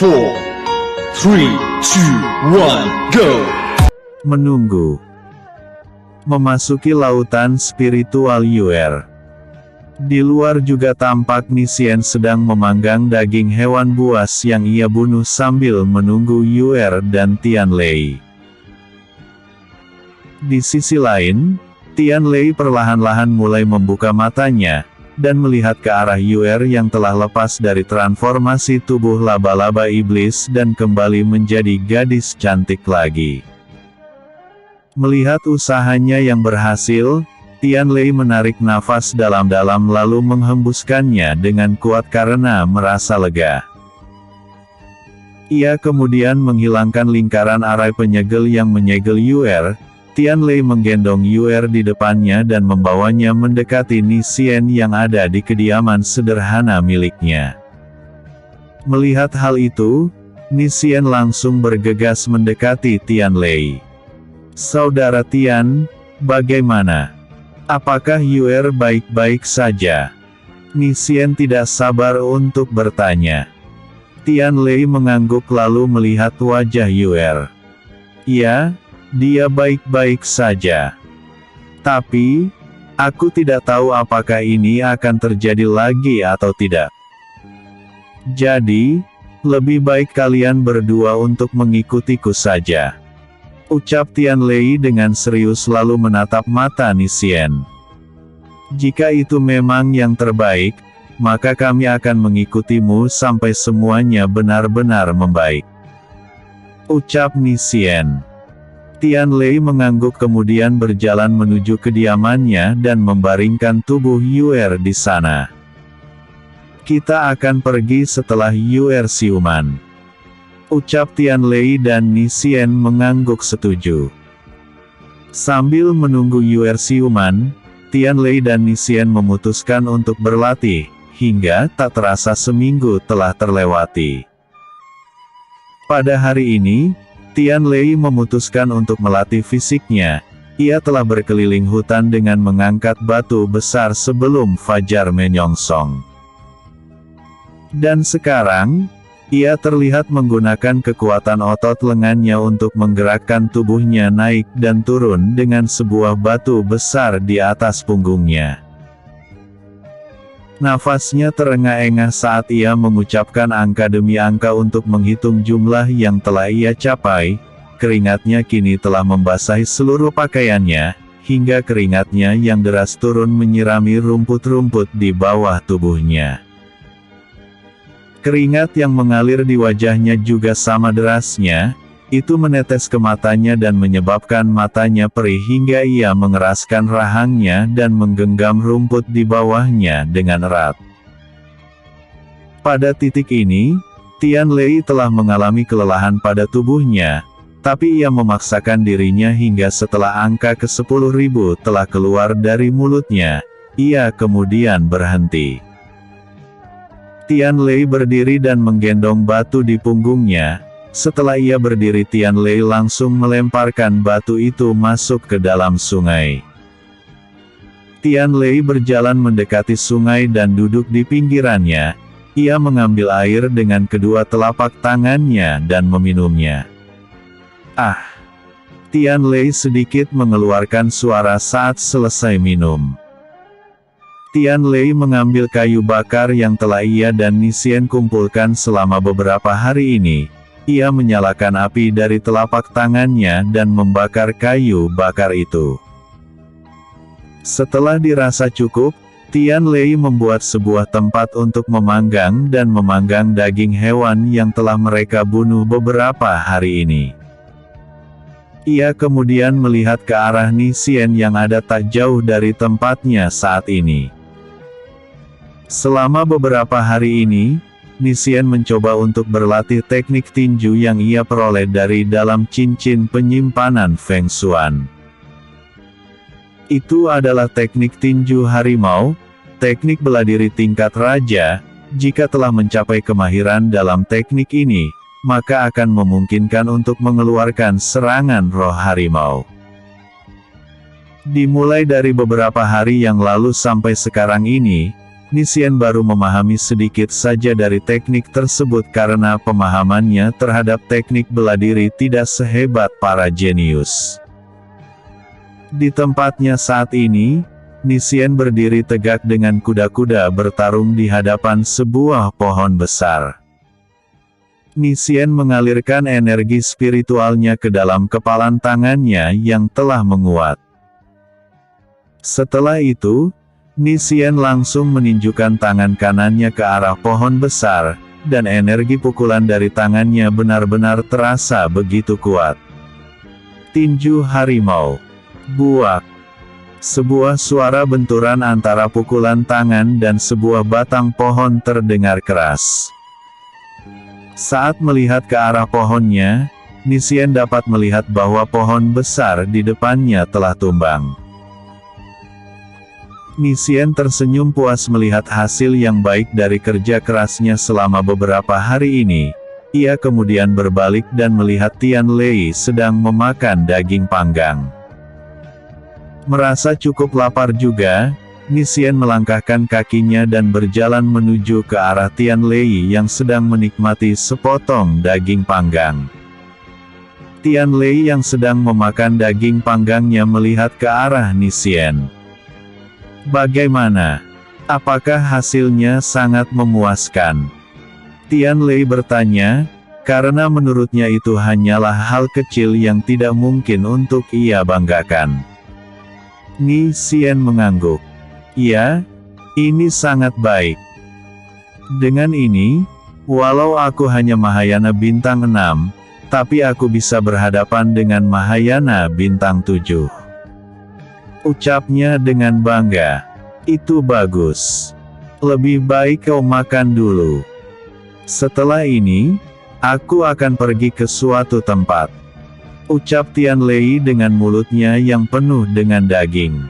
4, 3, 2, 1, go! Menunggu. Memasuki lautan spiritual Yuer. Di luar juga tampak Nissien sedang memanggang daging hewan buas yang ia bunuh sambil menunggu Yuer dan Tianlei. Di sisi lain, Tianlei perlahan-lahan mulai membuka matanya, dan melihat ke arah Yuer yang telah lepas dari transformasi tubuh laba-laba iblis dan kembali menjadi gadis cantik lagi. Melihat usahanya yang berhasil, Tianlei menarik nafas dalam-dalam lalu menghembuskannya dengan kuat karena merasa lega. Ia kemudian menghilangkan lingkaran arai penyegel yang menyegel Yuer. Tianlei menggendong Yuer di depannya dan membawanya mendekati Nissien yang ada di kediaman sederhana miliknya. Melihat hal itu, Nissien langsung bergegas mendekati Tianlei. "Saudara Tian, bagaimana? Apakah Yuer baik-baik saja?" Nissien tidak sabar untuk bertanya. Tianlei mengangguk lalu melihat wajah Yuer. "Ya, dia baik-baik saja. Tapi, aku tidak tahu apakah ini akan terjadi lagi atau tidak. Jadi, lebih baik kalian berdua untuk mengikutiku saja," ucap Tianlei dengan serius lalu menatap mata Nissien. "Jika itu memang yang terbaik, maka kami akan mengikutimu sampai semuanya benar-benar membaik," ucap Nissien. Tianlei mengangguk kemudian berjalan menuju kediamannya dan membaringkan tubuh Yuer di sana. "Kita akan pergi setelah Yuer siuman," ucap Tianlei dan Nissien mengangguk setuju. Sambil menunggu Yuer siuman, Tianlei dan Nissien memutuskan untuk berlatih, hingga tak terasa seminggu telah terlewati. Pada hari ini, Tianlei memutuskan untuk melatih fisiknya. Ia telah berkeliling hutan dengan mengangkat batu besar sebelum fajar menyongsong. Dan sekarang, ia terlihat menggunakan kekuatan otot lengannya untuk menggerakkan tubuhnya naik dan turun dengan sebuah batu besar di atas punggungnya. Nafasnya terengah-engah saat ia mengucapkan angka demi angka untuk menghitung jumlah yang telah ia capai. Keringatnya kini telah membasahi seluruh pakaiannya, hingga keringatnya yang deras turun menyirami rumput-rumput di bawah tubuhnya. Keringat yang mengalir di wajahnya juga sama derasnya, itu menetes ke matanya dan menyebabkan matanya perih hingga ia mengeraskan rahangnya dan menggenggam rumput di bawahnya dengan erat. Pada titik ini, Tianlei telah mengalami kelelahan pada tubuhnya, tapi ia memaksakan dirinya hingga setelah angka ke-10.000 telah keluar dari mulutnya, ia kemudian berhenti. Tianlei berdiri dan menggendong batu di punggungnya. Setelah ia berdiri, Tianlei langsung melemparkan batu itu masuk ke dalam sungai. Tianlei berjalan mendekati sungai dan duduk di pinggirannya. Ia mengambil air dengan kedua telapak tangannya dan meminumnya. "Ah!" Tianlei sedikit mengeluarkan suara saat selesai minum. Tianlei mengambil kayu bakar yang telah ia dan Nissien kumpulkan selama beberapa hari ini. Ia menyalakan api dari telapak tangannya dan membakar kayu bakar itu. Setelah dirasa cukup, Tianlei membuat sebuah tempat untuk memanggang dan memanggang daging hewan yang telah mereka bunuh beberapa hari ini. Ia kemudian melihat ke arah Nissien yang ada tak jauh dari tempatnya saat ini. Selama beberapa hari ini, Nissien mencoba untuk berlatih teknik tinju yang ia peroleh dari dalam cincin penyimpanan Feng Xuan. Itu adalah teknik tinju harimau, teknik bela diri tingkat raja. Jika telah mencapai kemahiran dalam teknik ini, maka akan memungkinkan untuk mengeluarkan serangan roh harimau. Dimulai dari beberapa hari yang lalu sampai sekarang ini, Xian baru memahami sedikit saja dari teknik tersebut karena pemahamannya terhadap teknik bela diri tidak sehebat para jenius. Di tempatnya saat ini, Xian berdiri tegak dengan kuda-kuda bertarung di hadapan sebuah pohon besar. Xian mengalirkan energi spiritualnya ke dalam kepalan tangannya yang telah menguat. Setelah itu, Xian langsung menunjukkan tangan kanannya ke arah pohon besar, dan energi pukulan dari tangannya benar-benar terasa begitu kuat. Tinju harimau. Buak. Sebuah suara benturan antara pukulan tangan dan sebuah batang pohon terdengar keras. Saat melihat ke arah pohonnya, Xian dapat melihat bahwa pohon besar di depannya telah tumbang. Xian tersenyum puas melihat hasil yang baik dari kerja kerasnya selama beberapa hari ini. Ia kemudian berbalik dan melihat Tian Lei sedang memakan daging panggang. Merasa cukup lapar juga, Xian melangkahkan kakinya dan berjalan menuju ke arah Tian Lei yang sedang menikmati sepotong daging panggang. Tian Lei yang sedang memakan daging panggangnya melihat ke arah Xian. Bagaimana? Apakah hasilnya sangat memuaskan? Tian Lei bertanya, karena menurutnya itu hanyalah hal kecil yang tidak mungkin untuk ia banggakan. Xian mengangguk. Ya, ini sangat baik. Dengan ini, walau aku hanya Mahayana bintang 6, tapi aku bisa berhadapan dengan Mahayana bintang 7. Ucapnya dengan bangga. Itu bagus. Lebih baik kau makan dulu. Setelah ini, aku akan pergi ke suatu tempat. Ucap Tian Lei dengan mulutnya yang penuh dengan daging.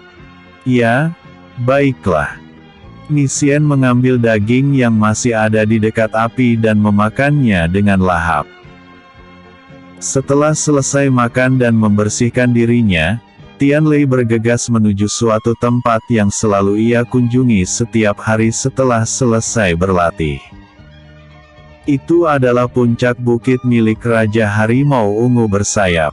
Ya, baiklah. Xian mengambil daging yang masih ada di dekat api dan memakannya dengan lahap. Setelah selesai makan dan membersihkan dirinya, Tian Lei bergegas menuju suatu tempat yang selalu ia kunjungi setiap hari setelah selesai berlatih. Itu adalah puncak bukit milik Raja Harimau Ungu Bersayap.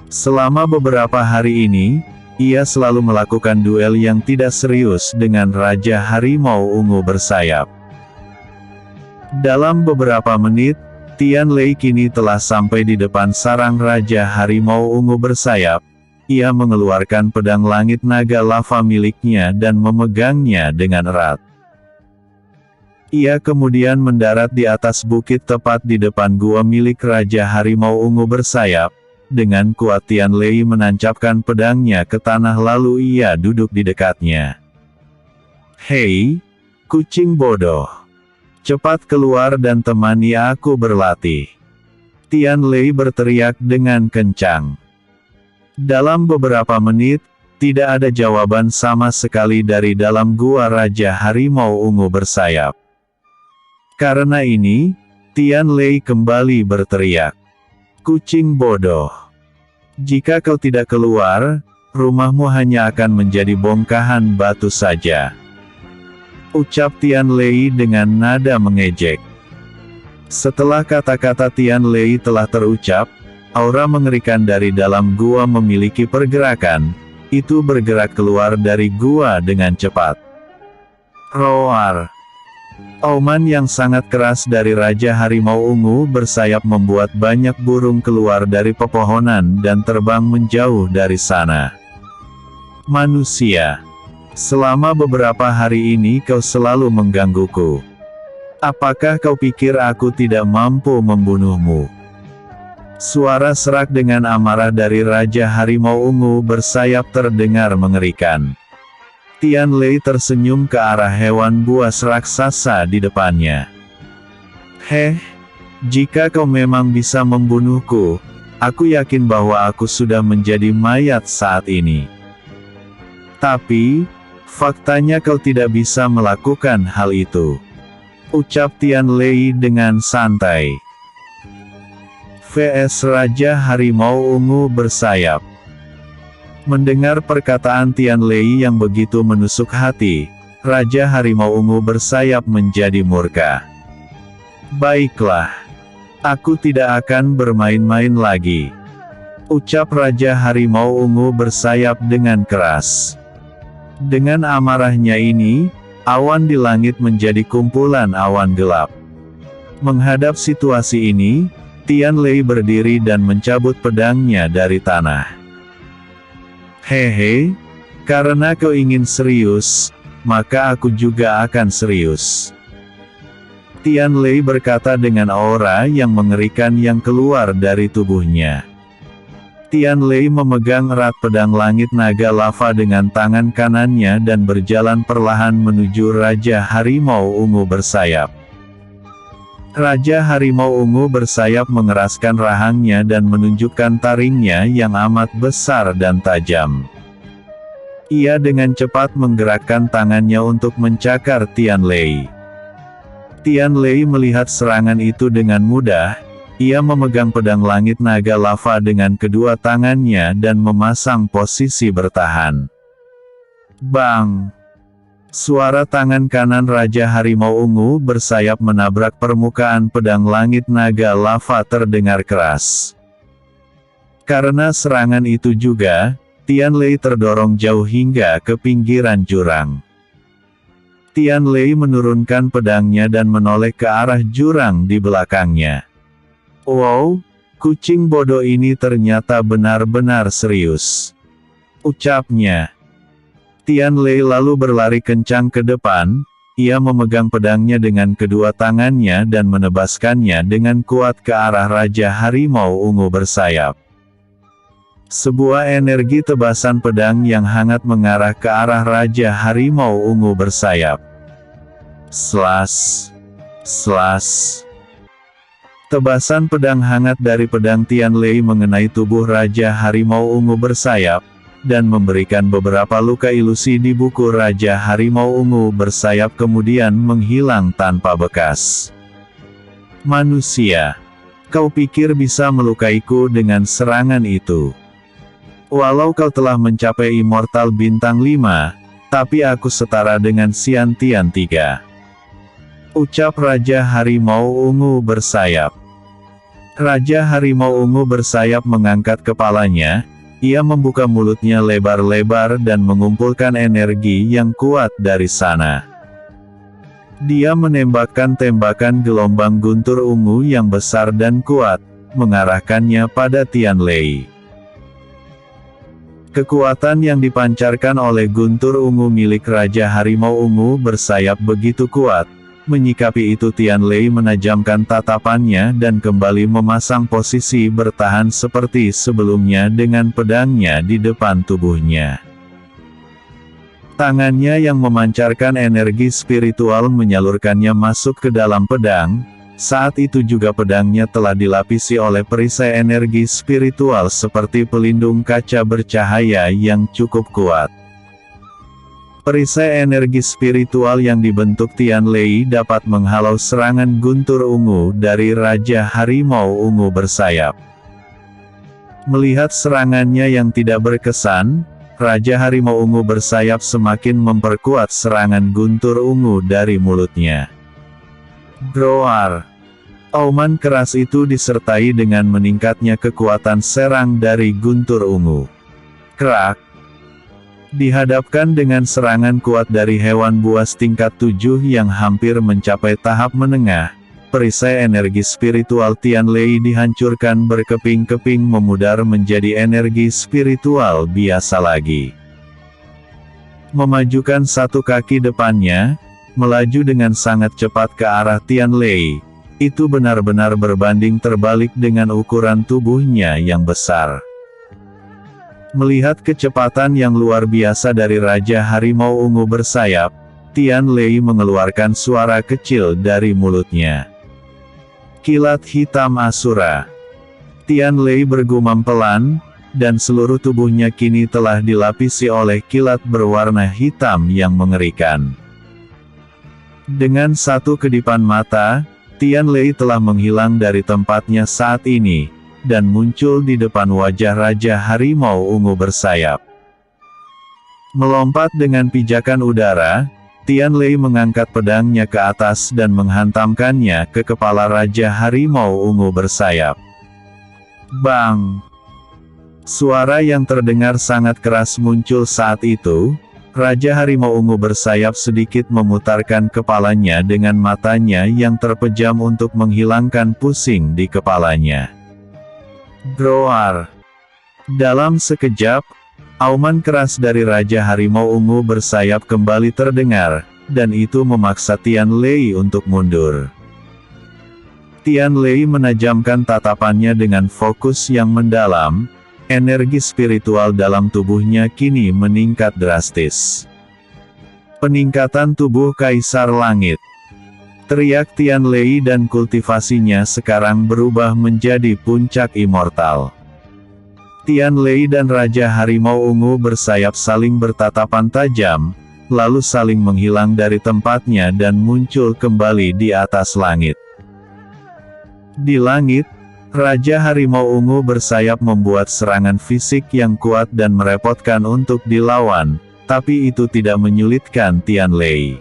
Selama beberapa hari ini, ia selalu melakukan duel yang tidak serius dengan Raja Harimau Ungu Bersayap. Dalam beberapa menit, Tian Lei kini telah sampai di depan sarang Raja Harimau Ungu Bersayap. Ia mengeluarkan pedang langit naga lava miliknya dan memegangnya dengan erat. Ia kemudian mendarat di atas bukit tepat di depan gua milik Raja Harimau Ungu Bersayap. Dengan kuat Tian Lei menancapkan pedangnya ke tanah lalu ia duduk di dekatnya. Hei, kucing bodoh. Cepat keluar dan temani aku berlatih. Tian Lei berteriak dengan kencang. Dalam beberapa menit, tidak ada jawaban sama sekali dari dalam gua Raja Harimau Ungu Bersayap. Karena ini, Tian Lei kembali berteriak. Kucing bodoh. Jika kau tidak keluar, rumahmu hanya akan menjadi bongkahan batu saja. Ucap Tian Lei dengan nada mengejek. Setelah kata-kata Tian Lei telah terucap, aura mengerikan dari dalam gua memiliki pergerakan, itu bergerak keluar dari gua dengan cepat. Roar. Auman yang sangat keras dari Raja Harimau Ungu Bersayap membuat banyak burung keluar dari pepohonan dan terbang menjauh dari sana. Manusia. Selama beberapa hari ini kau selalu menggangguku. Apakah kau pikir aku tidak mampu membunuhmu? Suara serak dengan amarah dari Raja Harimau Ungu Bersayap terdengar mengerikan. Tian Lei tersenyum ke arah hewan buas raksasa di depannya. Jika kau memang bisa membunuhku, aku yakin bahwa aku sudah menjadi mayat saat ini. Tapi, faktanya kau tidak bisa melakukan hal itu. Ucap Tian Lei dengan santai. VS Raja Harimau Ungu Bersayap. Mendengar perkataan Tian Lei yang begitu menusuk hati, Raja Harimau Ungu bersayap menjadi murka. "Baiklah. Aku tidak akan bermain-main lagi," ucap Raja Harimau Ungu bersayap dengan keras. Dengan amarahnya ini, awan di langit menjadi kumpulan awan gelap. Menghadap situasi ini, Tian Lei berdiri dan mencabut pedangnya dari tanah. "Hehe, karena kau ingin serius, maka aku juga akan serius," Tian Lei berkata dengan aura yang mengerikan yang keluar dari tubuhnya. Tian Lei memegang erat pedang langit naga lava dengan tangan kanannya dan berjalan perlahan menuju Raja Harimau Ungu bersayap. Raja Harimau Ungu bersayap mengeraskan rahangnya dan menunjukkan taringnya yang amat besar dan tajam. Ia dengan cepat menggerakkan tangannya untuk mencakar Tian Lei. Tian Lei melihat serangan itu dengan mudah. Ia memegang pedang langit naga lava dengan kedua tangannya dan memasang posisi bertahan. Bang! Suara tangan kanan Raja Harimau Ungu bersayap menabrak permukaan pedang langit naga lava terdengar keras. Karena serangan itu juga, Tian Lei terdorong jauh hingga ke pinggiran jurang. Tian Lei menurunkan pedangnya dan menoleh ke arah jurang di belakangnya. "Wow, kucing bodoh ini ternyata benar-benar serius," ucapnya. Tian Lei lalu berlari kencang ke depan. Ia memegang pedangnya dengan kedua tangannya dan menebaskannya dengan kuat ke arah Raja Harimau Ungu bersayap. Sebuah energi tebasan pedang yang hangat mengarah ke arah Raja Harimau Ungu bersayap. Slash! Slash! Tebasan pedang hangat dari pedang Tian Lei mengenai tubuh Raja Harimau Ungu bersayap, dan memberikan beberapa luka ilusi di buku Raja Harimau Ungu bersayap kemudian menghilang tanpa bekas. "Manusia, kau pikir bisa melukaiku dengan serangan itu? Walau kau telah mencapai Immortal Bintang 5, tapi aku setara dengan Xian Tian 3. Ucap Raja Harimau Ungu bersayap. Raja Harimau Ungu bersayap mengangkat kepalanya. Ia membuka mulutnya lebar-lebar dan mengumpulkan energi yang kuat dari sana. Dia menembakkan tembakan gelombang guntur ungu yang besar dan kuat, mengarahkannya pada Tian Lei. Kekuatan yang dipancarkan oleh guntur ungu milik Raja Harimau Ungu bersayap begitu kuat. Menyikapi itu Tian Lei menajamkan tatapannya dan kembali memasang posisi bertahan seperti sebelumnya dengan pedangnya di depan tubuhnya. Tangannya yang memancarkan energi spiritual menyalurkannya masuk ke dalam pedang. Saat itu juga pedangnya telah dilapisi oleh perisai energi spiritual seperti pelindung kaca bercahaya yang cukup kuat. Perisai energi spiritual yang dibentuk Tian Lei dapat menghalau serangan guntur ungu dari Raja Harimau Ungu bersayap. Melihat serangannya yang tidak berkesan, Raja Harimau Ungu bersayap semakin memperkuat serangan guntur ungu dari mulutnya. Roar! Auman keras itu disertai dengan meningkatnya kekuatan serang dari guntur ungu. Krak! Dihadapkan dengan serangan kuat dari hewan buas tingkat 7 yang hampir mencapai tahap menengah, perisai energi spiritual Tian Lei dihancurkan berkeping-keping memudar menjadi energi spiritual biasa lagi. Memajukan satu kaki depannya, melaju dengan sangat cepat ke arah Tian Lei. Itu benar-benar berbanding terbalik dengan ukuran tubuhnya yang besar. Melihat kecepatan yang luar biasa dari Raja Harimau Ungu bersayap, Tian Lei mengeluarkan suara kecil dari mulutnya. Kilat hitam Asura. Tian Lei bergumam pelan, dan seluruh tubuhnya kini telah dilapisi oleh kilat berwarna hitam yang mengerikan. Dengan satu kedipan mata, Tian Lei telah menghilang dari tempatnya saat ini, dan muncul di depan wajah Raja Harimau Ungu bersayap. Melompat dengan pijakan udara, Tianlei mengangkat pedangnya ke atas dan menghantamkannya ke kepala Raja Harimau Ungu bersayap. Bang! Suara yang terdengar sangat keras muncul saat itu. Raja Harimau Ungu bersayap sedikit memutarkan kepalanya dengan matanya yang terpejam untuk menghilangkan pusing di kepalanya. Groar! Dalam sekejap, auman keras dari Raja Harimau Ungu bersayap kembali terdengar, dan itu memaksa Tianlei untuk mundur. Tianlei menajamkan tatapannya dengan fokus yang mendalam. Energi spiritual dalam tubuhnya kini meningkat drastis. Peningkatan tubuh Kaisar Langit. Teriak Tianlei dan kultivasinya sekarang berubah menjadi puncak immortal. Tianlei dan Raja Harimau Ungu bersayap saling bertatapan tajam, lalu saling menghilang dari tempatnya dan muncul kembali di atas langit. Di langit, Raja Harimau Ungu bersayap membuat serangan fisik yang kuat dan merepotkan untuk dilawan, tapi itu tidak menyulitkan Tianlei.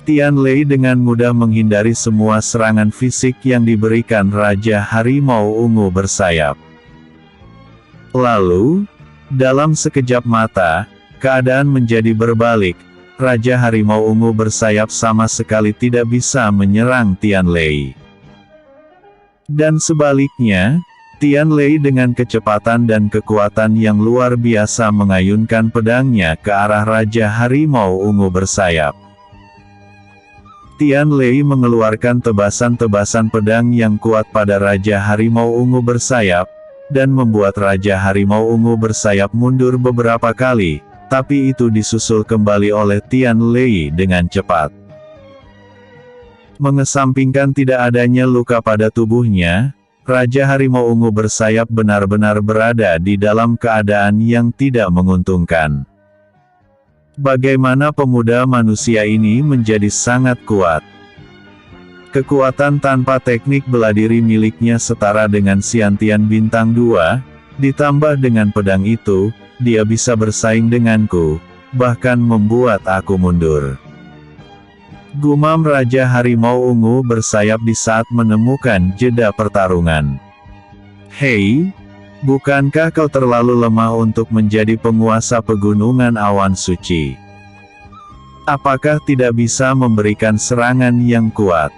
Tianlei dengan mudah menghindari semua serangan fisik yang diberikan Raja Harimau Ungu bersayap. Lalu, dalam sekejap mata, keadaan menjadi berbalik. Raja Harimau Ungu bersayap sama sekali tidak bisa menyerang Tianlei. Dan sebaliknya, Tianlei dengan kecepatan dan kekuatan yang luar biasa mengayunkan pedangnya ke arah Raja Harimau Ungu bersayap. Tianlei mengeluarkan tebasan-tebasan pedang yang kuat pada Raja Harimau Ungu bersayap, dan membuat Raja Harimau Ungu bersayap mundur beberapa kali, tapi itu disusul kembali oleh Tianlei dengan cepat. Mengesampingkan tidak adanya luka pada tubuhnya, Raja Harimau Ungu bersayap benar-benar berada di dalam keadaan yang tidak menguntungkan. Bagaimana pemuda manusia ini menjadi sangat kuat. Kekuatan tanpa teknik bela diri miliknya setara dengan Xiantian Bintang 2, ditambah dengan pedang itu, dia bisa bersaing denganku, bahkan membuat aku mundur. Gumam Raja Harimau Ungu bersayap di saat menemukan jeda pertarungan. Hei, bukankah kau terlalu lemah untuk menjadi penguasa pegunungan awan suci? Apakah tidak bisa memberikan serangan yang kuat?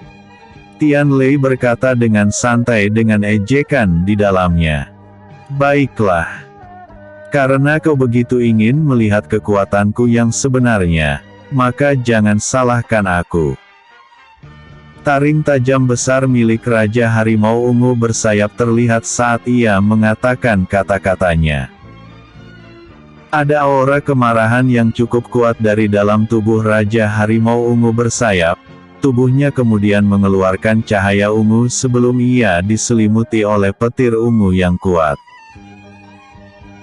Tianlei berkata dengan santai dengan ejekan di dalamnya. Baiklah. Karena kau begitu ingin melihat kekuatanku yang sebenarnya, maka jangan salahkan aku. Taring tajam besar milik Raja Harimau Ungu bersayap terlihat saat ia mengatakan kata-katanya. Ada aura kemarahan yang cukup kuat dari dalam tubuh Raja Harimau Ungu bersayap. Tubuhnya kemudian mengeluarkan cahaya ungu sebelum ia diselimuti oleh petir ungu yang kuat.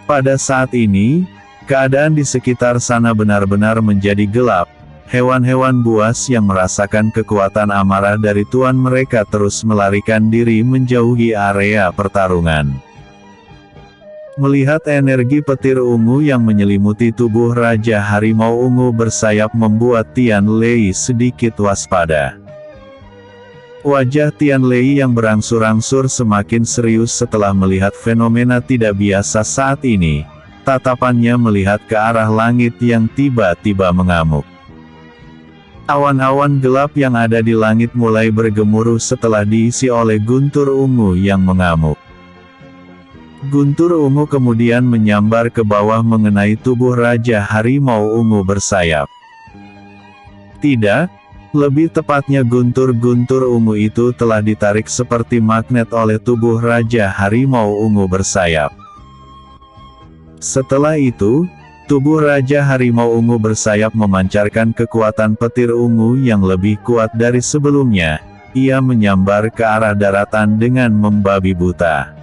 Pada saat ini, keadaan di sekitar sana benar-benar menjadi gelap. Hewan-hewan buas yang merasakan kekuatan amarah dari tuan mereka terus melarikan diri menjauhi area pertarungan. Melihat energi petir ungu yang menyelimuti tubuh Raja Harimau Ungu bersayap membuat Tianlei sedikit waspada. Wajah Tianlei yang berangsur-angsur semakin serius setelah melihat fenomena tidak biasa saat ini. Tatapannya melihat ke arah langit yang tiba-tiba mengamuk. Awan-awan gelap yang ada di langit mulai bergemuruh setelah diisi oleh guntur ungu yang mengamuk. Guntur ungu kemudian menyambar ke bawah mengenai tubuh Raja Harimau Ungu bersayap. Tidak, lebih tepatnya guntur-guntur ungu itu telah ditarik seperti magnet oleh tubuh Raja Harimau Ungu bersayap. Setelah itu, tubuh Raja Harimau Ungu bersayap memancarkan kekuatan petir ungu yang lebih kuat dari sebelumnya. Ia menyambar ke arah daratan dengan membabi buta.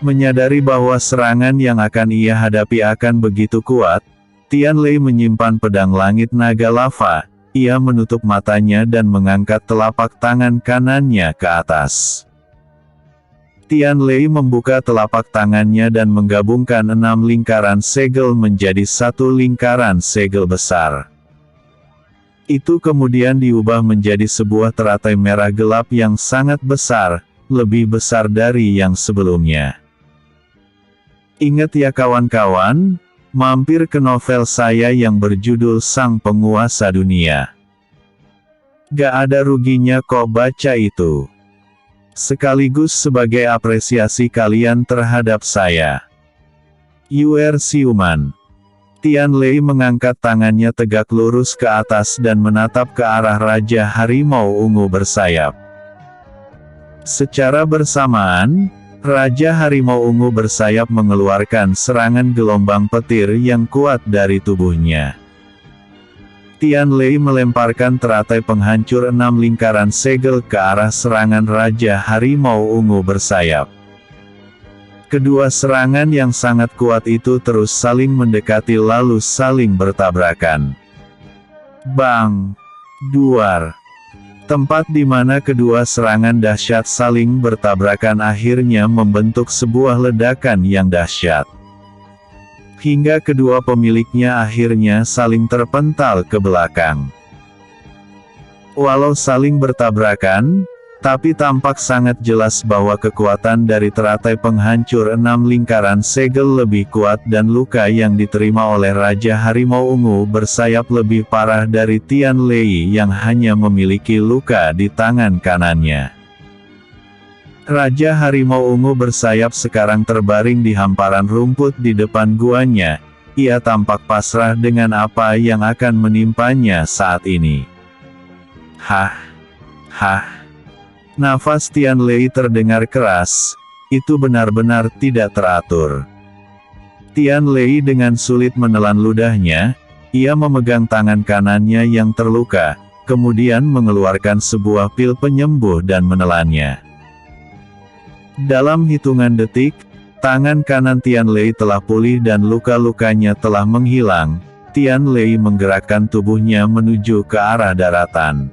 Menyadari bahwa serangan yang akan ia hadapi akan begitu kuat, Tianlei menyimpan pedang langit naga lava. Ia menutup matanya dan mengangkat telapak tangan kanannya ke atas. Tianlei membuka telapak tangannya dan menggabungkan 6 lingkaran segel menjadi satu lingkaran segel besar. Itu kemudian diubah menjadi sebuah teratai merah gelap yang sangat besar, lebih besar dari yang sebelumnya. Ingat ya kawan-kawan, mampir ke novel saya yang berjudul Sang Penguasa Dunia. Gak ada ruginya kok baca itu. Sekaligus sebagai apresiasi kalian terhadap saya. Yuer Siuman. Tianlei mengangkat tangannya tegak lurus ke atas dan menatap ke arah Raja Harimau Ungu bersayap. Secara bersamaan, Raja Harimau Ungu bersayap mengeluarkan serangan gelombang petir yang kuat dari tubuhnya. Tianlei melemparkan teratai penghancur 6 lingkaran segel ke arah serangan Raja Harimau Ungu bersayap. Kedua serangan yang sangat kuat itu terus saling mendekati lalu saling bertabrakan. Bang! Duar! Tempat di mana kedua serangan dahsyat saling bertabrakan akhirnya membentuk sebuah ledakan yang dahsyat. Hingga kedua pemiliknya akhirnya saling terpental ke belakang. Walau saling bertabrakan, tapi tampak sangat jelas bahwa kekuatan dari teratai penghancur 6 lingkaran segel lebih kuat dan luka yang diterima oleh Raja Harimau Ungu bersayap lebih parah dari Tianlei yang hanya memiliki luka di tangan kanannya. Raja Harimau Ungu bersayap sekarang terbaring di hamparan rumput di depan guanya. Ia tampak pasrah dengan apa yang akan menimpanya saat ini. Hah! Hah! Nafas Tianlei terdengar keras. Itu benar-benar tidak teratur. Tianlei dengan sulit menelan ludahnya. Ia memegang tangan kanannya yang terluka, kemudian mengeluarkan sebuah pil penyembuh dan menelannya. Dalam hitungan detik, tangan kanan Tianlei telah pulih dan luka-lukanya telah menghilang. Tianlei menggerakkan tubuhnya menuju ke arah daratan.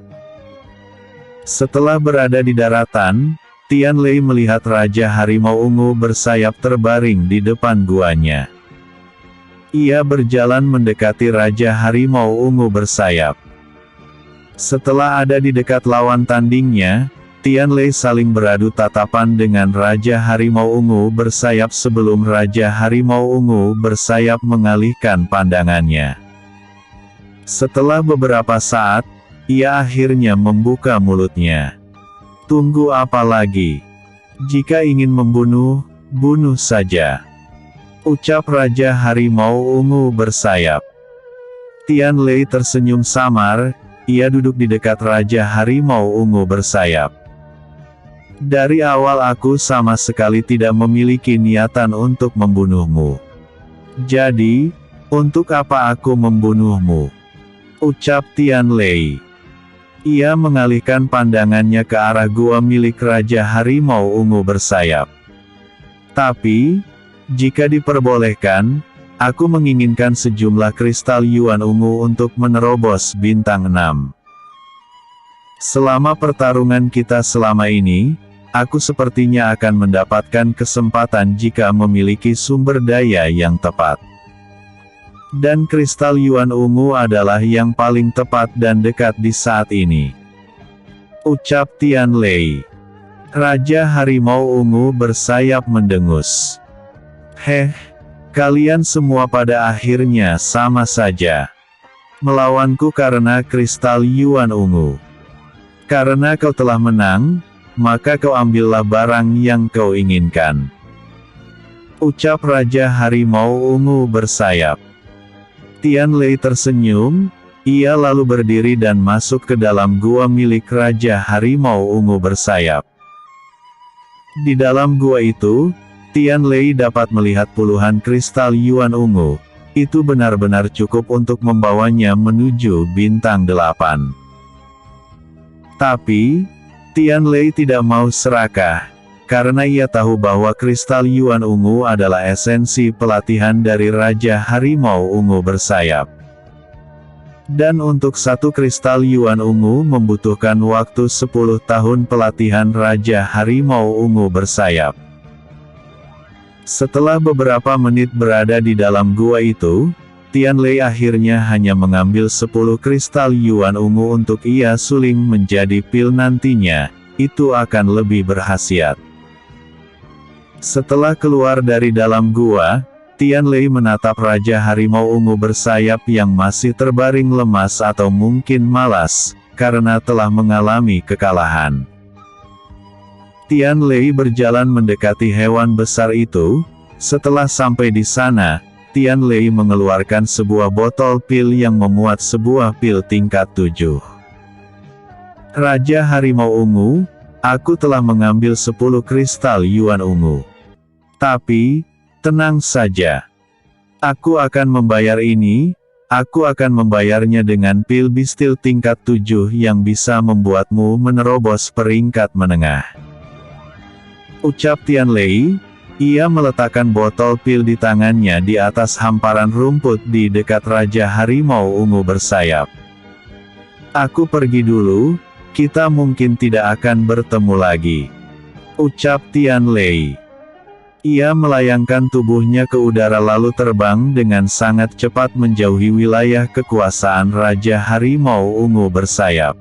Setelah berada di daratan, Tianlei melihat Raja Harimau Ungu bersayap terbaring di depan guanya. Ia berjalan mendekati Raja Harimau Ungu bersayap. Setelah ada di dekat lawan tandingnya, Tianlei saling beradu tatapan dengan Raja Harimau Ungu bersayap sebelum Raja Harimau Ungu bersayap mengalihkan pandangannya. Setelah beberapa saat, ia akhirnya membuka mulutnya. Tunggu apa lagi? Jika ingin membunuh, bunuh saja. Ucap Raja Harimau Ungu bersayap. Tianlei tersenyum samar, ia duduk di dekat Raja Harimau Ungu bersayap. Dari awal aku sama sekali tidak memiliki niatan untuk membunuhmu. Jadi, untuk apa aku membunuhmu? Ucap Tianlei. Ia mengalihkan pandangannya ke arah gua milik Raja Harimau Ungu bersayap. Tapi, jika diperbolehkan, aku menginginkan sejumlah kristal Yuan Ungu untuk menerobos bintang 6. Selama pertarungan kita selama ini, aku sepertinya akan mendapatkan kesempatan jika memiliki sumber daya yang tepat. Dan kristal Yuan Ungu adalah yang paling tepat dan dekat di saat ini. Ucap Tianlei. Raja Harimau Ungu bersayap mendengus. Kalian semua pada akhirnya sama saja. Melawanku karena kristal Yuan Ungu. Karena kau telah menang, maka kau ambillah barang yang kau inginkan. Ucap Raja Harimau Ungu bersayap. Tianlei tersenyum, ia lalu berdiri dan masuk ke dalam gua milik Raja Harimau Ungu bersayap. Di dalam gua itu, Tianlei dapat melihat puluhan kristal Yuan Ungu. Itu benar-benar cukup untuk membawanya menuju bintang 8. Tapi, Tianlei tidak mau serakah, karena ia tahu bahwa kristal Yuan Ungu adalah esensi pelatihan dari Raja Harimau Ungu bersayap. Dan untuk satu kristal Yuan ungu membutuhkan waktu 10 tahun pelatihan Raja Harimau Ungu bersayap. Setelah beberapa menit berada di dalam gua itu, Tianlei akhirnya hanya mengambil 10 kristal Yuan ungu untuk ia suling menjadi pil nantinya, itu akan lebih berkhasiat. Setelah keluar dari dalam gua, Tianlei menatap Raja Harimau Ungu bersayap yang masih terbaring lemas atau mungkin malas, karena telah mengalami kekalahan. Tianlei berjalan mendekati hewan besar itu. Setelah sampai di sana, Tianlei mengeluarkan sebuah botol pil yang memuat sebuah pil tingkat 7. Raja Harimau Ungu, aku telah mengambil 10 kristal Yuan ungu. Tapi, tenang saja. Aku akan membayar ini, aku akan membayarnya dengan pil bistil tingkat 7 yang bisa membuatmu menerobos peringkat menengah. Ucap Tianlei. Ia meletakkan botol pil di tangannya di atas hamparan rumput di dekat Raja Harimau Ungu bersayap. Aku pergi dulu, kita mungkin tidak akan bertemu lagi. Ucap Tianlei. Ia melayangkan tubuhnya ke udara lalu terbang dengan sangat cepat menjauhi wilayah kekuasaan Raja Harimau Ungu bersayap.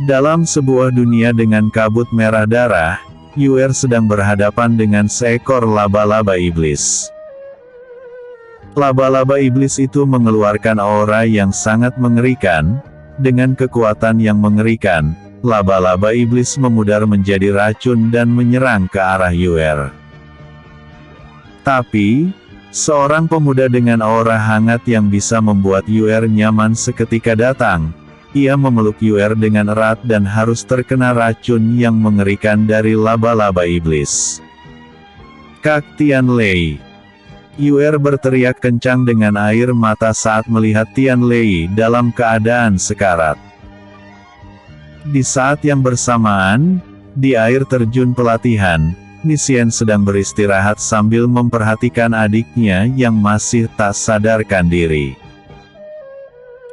Dalam sebuah dunia dengan kabut merah darah, Yuer sedang berhadapan dengan seekor laba-laba iblis. Laba-laba iblis itu mengeluarkan aura yang sangat mengerikan. Dengan kekuatan yang mengerikan, laba-laba iblis memudar menjadi racun dan menyerang ke arah Yuer. Tapi, seorang pemuda dengan aura hangat yang bisa membuat Yuer nyaman seketika datang. Ia memeluk Yuer dengan erat dan harus terkena racun yang mengerikan dari laba-laba iblis. Kak Tianlei. Yuer berteriak kencang dengan air mata saat melihat Tianlei dalam keadaan sekarat. Di saat yang bersamaan, di air terjun pelatihan, Nisian sedang beristirahat sambil memperhatikan adiknya yang masih tak sadarkan diri.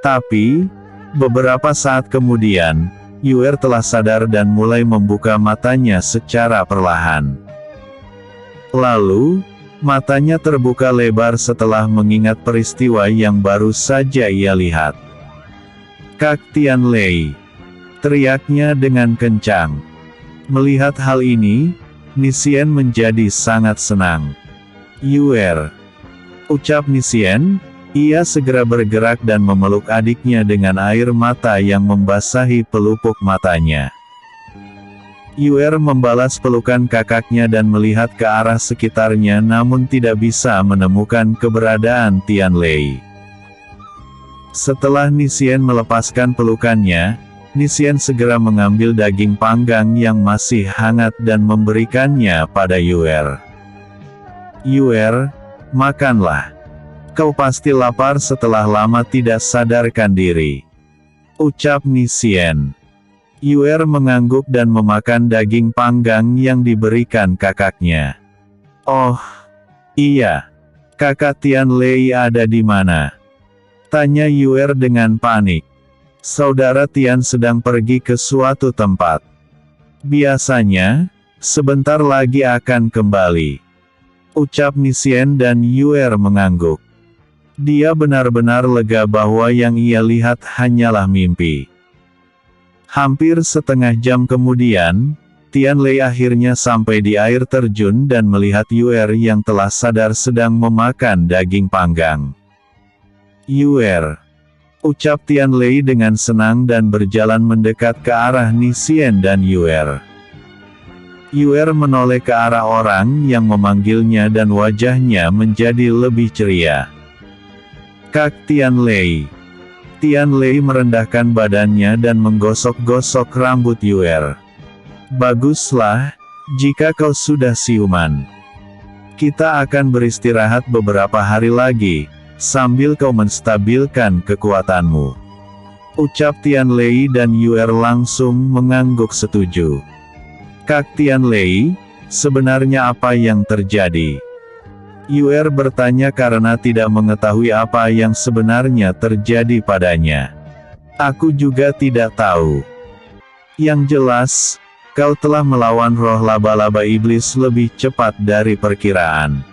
Tapi, beberapa saat kemudian, Yuer telah sadar dan mulai membuka matanya secara perlahan. Lalu, matanya terbuka lebar setelah mengingat peristiwa yang baru saja ia lihat. Kak Tianlei, teriaknya dengan kencang. Melihat hal ini, Nisian menjadi sangat senang. Yuer, ucap Nisian. Ia segera bergerak dan memeluk adiknya dengan air mata yang membasahi pelupuk matanya. Yuer membalas pelukan kakaknya dan melihat ke arah sekitarnya namun tidak bisa menemukan keberadaan Tianlei. Setelah Nisian melepaskan pelukannya, Nisian segera mengambil daging panggang yang masih hangat dan memberikannya pada Yuer. Yuer, makanlah. Kau pasti lapar setelah lama tidak sadarkan diri. Ucap Nisian. Yuer mengangguk dan memakan daging panggang yang diberikan kakaknya. Oh, iya. Kakak Tianlei ada di mana? Tanya Yuer dengan panik. Saudara Tian sedang pergi ke suatu tempat. Biasanya, sebentar lagi akan kembali. Ucap Nisian dan Yuer mengangguk. Dia benar-benar lega bahwa yang ia lihat hanyalah mimpi. Hampir setengah jam kemudian, Tianlei akhirnya sampai di air terjun dan melihat Yuer yang telah sadar sedang memakan daging panggang. Yuer, ucap Tianlei dengan senang dan berjalan mendekat ke arah Nisian dan Yuer. Yuer menoleh ke arah orang yang memanggilnya dan wajahnya menjadi lebih ceria. Kak Tianlei. Tianlei merendahkan badannya dan menggosok-gosok rambut Yuer. Baguslah, jika kau sudah siuman. Kita akan beristirahat beberapa hari lagi, sambil kau menstabilkan kekuatanmu. Ucap Tianlei dan Yuer langsung mengangguk setuju. Kak Tianlei, sebenarnya apa yang terjadi? Yuer bertanya karena tidak mengetahui apa yang sebenarnya terjadi padanya. Aku juga tidak tahu. Yang jelas, kau telah melawan roh laba-laba iblis lebih cepat dari perkiraan.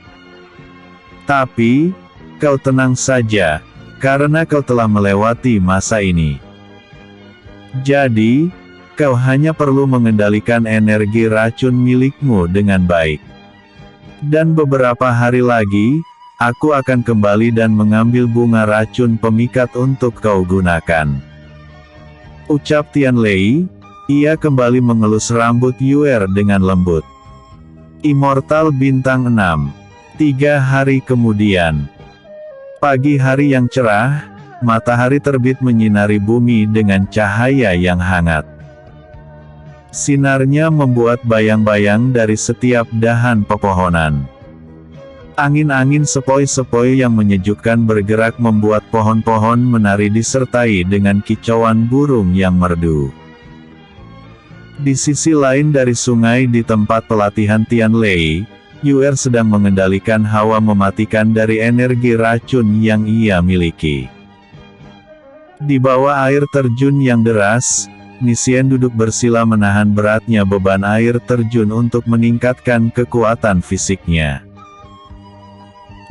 Tapi, kau tenang saja, karena kau telah melewati masa ini. Jadi, kau hanya perlu mengendalikan energi racun milikmu dengan baik. Dan beberapa hari lagi, aku akan kembali dan mengambil bunga racun pemikat untuk kau gunakan. Ucap Tianlei. Ia kembali mengelus rambut Yuer dengan lembut. Immortal Bintang 6. 3 hari kemudian. Pagi hari yang cerah, matahari terbit menyinari bumi dengan cahaya yang hangat. Sinarnya membuat bayang-bayang dari setiap dahan pepohonan. Angin-angin sepoi-sepoi yang menyejukkan bergerak membuat pohon-pohon menari disertai dengan kicauan burung yang merdu. Di sisi lain dari sungai di tempat pelatihan Tianlei, Yuer sedang mengendalikan hawa mematikan dari energi racun yang ia miliki. Di bawah air terjun yang deras, Nisien duduk bersila menahan beratnya beban air terjun untuk meningkatkan kekuatan fisiknya.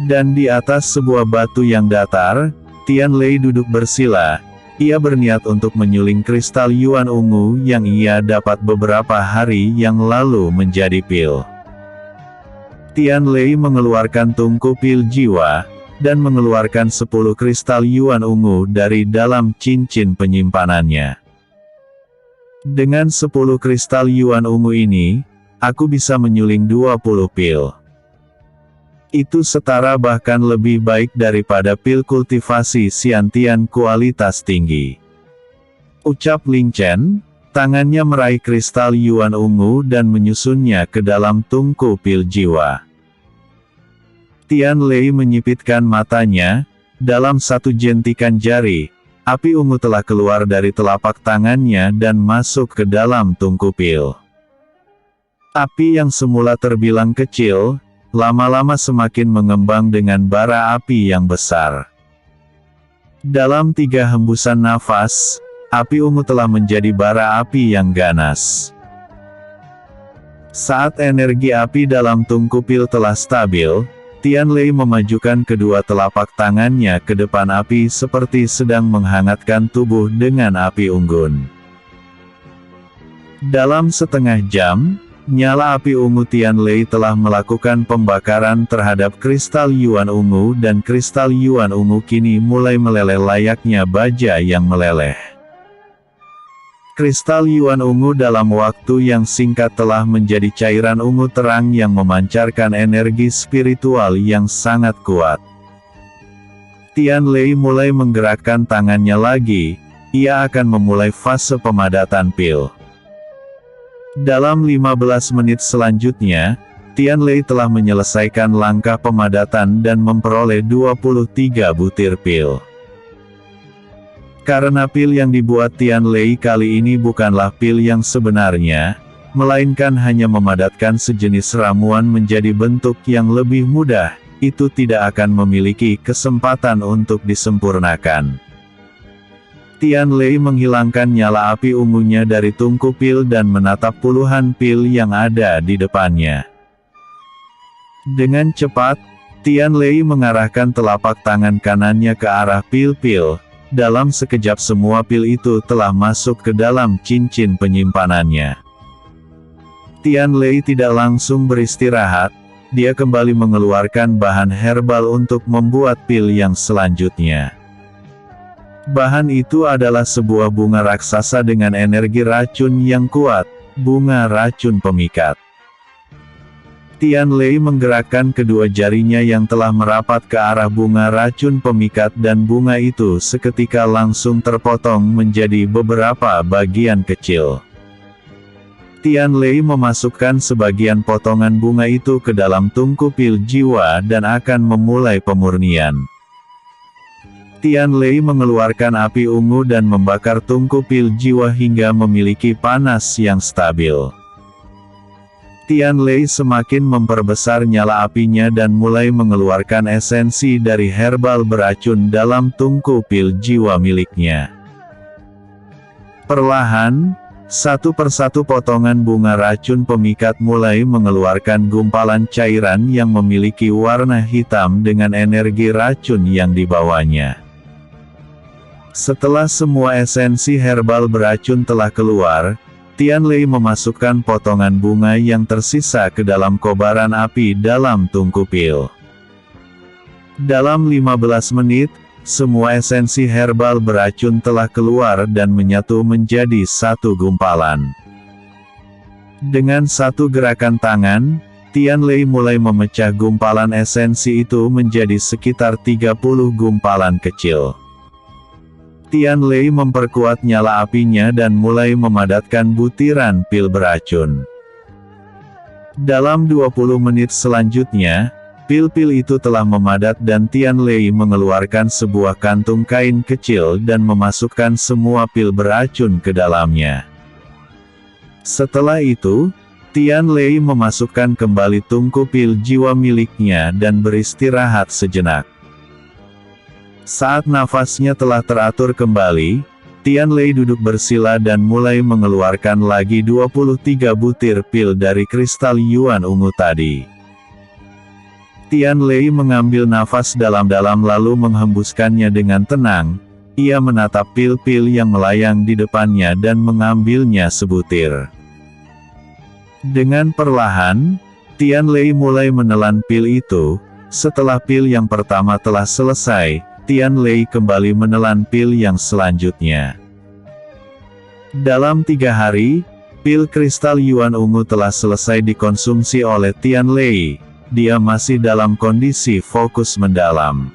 Dan di atas sebuah batu yang datar, Tianlei duduk bersila. Ia berniat untuk menyuling kristal Yuan ungu yang ia dapat beberapa hari yang lalu menjadi pil. Tianlei mengeluarkan tungku pil jiwa, dan mengeluarkan 10 kristal Yuan ungu dari dalam cincin penyimpanannya. Dengan 10 kristal Yuan ungu ini, aku bisa menyuling 20 pil. Itu setara bahkan lebih baik daripada pil kultivasi Xiantian kualitas tinggi. Ucap Ling Chen, tangannya meraih kristal Yuan ungu dan menyusunnya ke dalam tungku pil jiwa. Tianlei menyipitkan matanya, dalam satu jentikan jari, api ungu telah keluar dari telapak tangannya dan masuk ke dalam tungku pil. Api yang semula terbilang kecil, lama-lama semakin mengembang dengan bara api yang besar. Dalam 3 hembusan nafas, api ungu telah menjadi bara api yang ganas. Saat energi api dalam tungku pil telah stabil, Tianlei memajukan kedua telapak tangannya ke depan api seperti sedang menghangatkan tubuh dengan api unggun. Dalam setengah jam, nyala api ungu Tianlei telah melakukan pembakaran terhadap kristal Yuan ungu dan kristal Yuan ungu kini mulai meleleh layaknya baja yang meleleh. Kristal Yuan ungu dalam waktu yang singkat telah menjadi cairan ungu terang yang memancarkan energi spiritual yang sangat kuat. Tianlei mulai menggerakkan tangannya lagi, ia akan memulai fase pemadatan pil. Dalam 15 menit selanjutnya, Tianlei telah menyelesaikan langkah pemadatan dan memperoleh 23 butir pil. Karena pil yang dibuat Tianlei kali ini bukanlah pil yang sebenarnya, melainkan hanya memadatkan sejenis ramuan menjadi bentuk yang lebih mudah, itu tidak akan memiliki kesempatan untuk disempurnakan. Tianlei menghilangkan nyala api ungunya dari tungku pil dan menatap puluhan pil yang ada di depannya. Dengan cepat, Tianlei mengarahkan telapak tangan kanannya ke arah pil-pil. Dalam sekejap semua pil itu telah masuk ke dalam cincin penyimpanannya. Tianlei tidak langsung beristirahat, dia kembali mengeluarkan bahan herbal untuk membuat pil yang selanjutnya. Bahan itu adalah sebuah bunga raksasa dengan energi racun yang kuat, bunga racun pemikat. Tianlei menggerakkan kedua jarinya yang telah merapat ke arah bunga racun pemikat dan bunga itu seketika langsung terpotong menjadi beberapa bagian kecil. Tianlei memasukkan sebagian potongan bunga itu ke dalam tungku pil jiwa dan akan memulai pemurnian. Tianlei mengeluarkan api ungu dan membakar tungku pil jiwa hingga memiliki panas yang stabil. Tian Lei semakin memperbesar nyala apinya dan mulai mengeluarkan esensi dari herbal beracun dalam tungku pil jiwa miliknya. Perlahan, satu persatu potongan bunga racun pemikat mulai mengeluarkan gumpalan cairan yang memiliki warna hitam dengan energi racun yang dibawanya. Setelah semua esensi herbal beracun telah keluar, Tian Lei memasukkan potongan bunga yang tersisa ke dalam kobaran api dalam tungku pil. Dalam 15 menit, semua esensi herbal beracun telah keluar dan menyatu menjadi satu gumpalan. Dengan satu gerakan tangan, Tian Lei mulai memecah gumpalan esensi itu menjadi sekitar 30 gumpalan kecil. Tian Lei memperkuat nyala apinya dan mulai memadatkan butiran pil beracun. Dalam 20 menit selanjutnya, pil-pil itu telah memadat dan Tian Lei mengeluarkan sebuah kantung kain kecil dan memasukkan semua pil beracun ke dalamnya. Setelah itu, Tian Lei memasukkan kembali tungku pil jiwa miliknya dan beristirahat sejenak. Saat nafasnya telah teratur kembali, Tian Lei duduk bersila dan mulai mengeluarkan lagi 23 butir pil dari kristal Yuan ungu tadi. Tian Lei mengambil nafas dalam-dalam lalu menghembuskannya dengan tenang. Ia menatap pil-pil yang melayang di depannya dan mengambilnya sebutir. Dengan perlahan, Tian Lei mulai menelan pil itu. Setelah pil yang pertama telah selesai, Tian Lei kembali menelan pil yang selanjutnya. Dalam 3 hari, pil kristal Yuan ungu telah selesai dikonsumsi oleh Tian Lei. Dia masih dalam kondisi fokus mendalam.